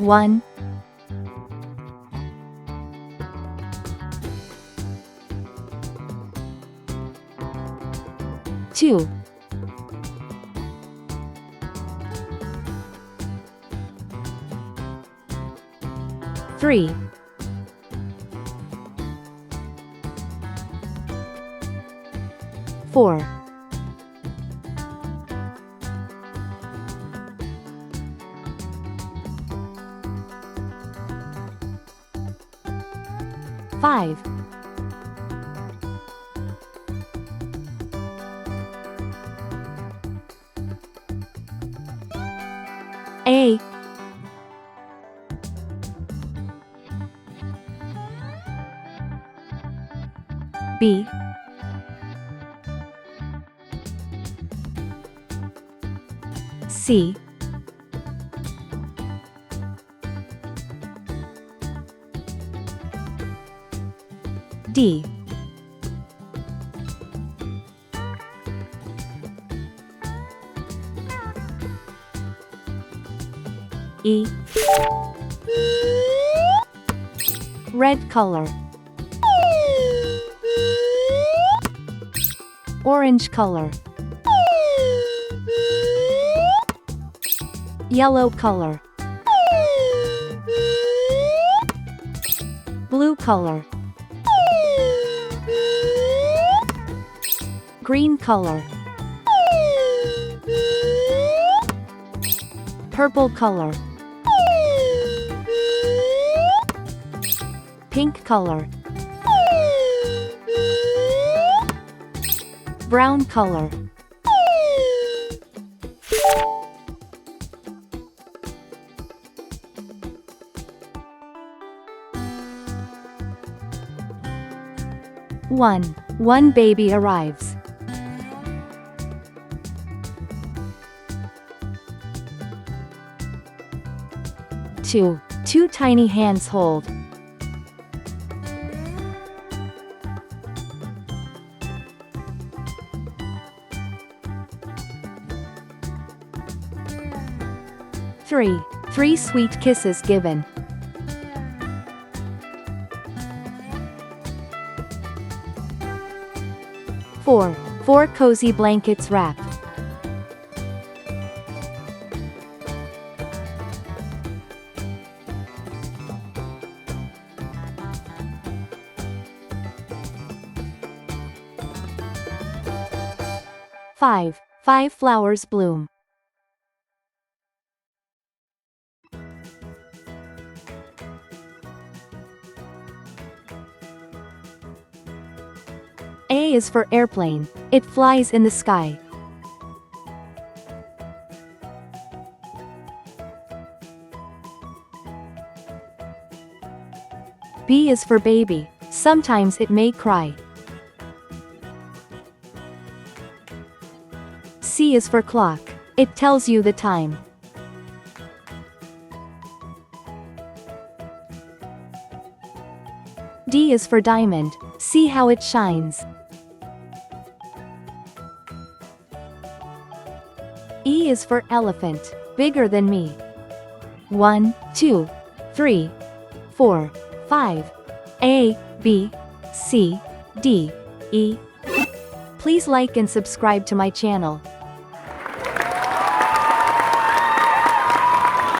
1, 2, 3, 4, 5, 8, B, C, D, E, red color, orange color, yellow color, blue color, green color, purple color, pink color, brown color, one baby arrives. 2, two tiny hands hold. 3, three sweet kisses given. 4, four cozy blankets wrapped. 5, five flowers bloom. 'A' is for airplane. It flies in the sky. 'B' is for baby. Sometimes it may cry. 'C' is for clock. It tells you the time. 'D' is for diamond. See how it shines. 'E' is for elephant. Bigger than me. 1, 2, 3, 4, 5. A, B, C, D, E. Please like and subscribe to my channel.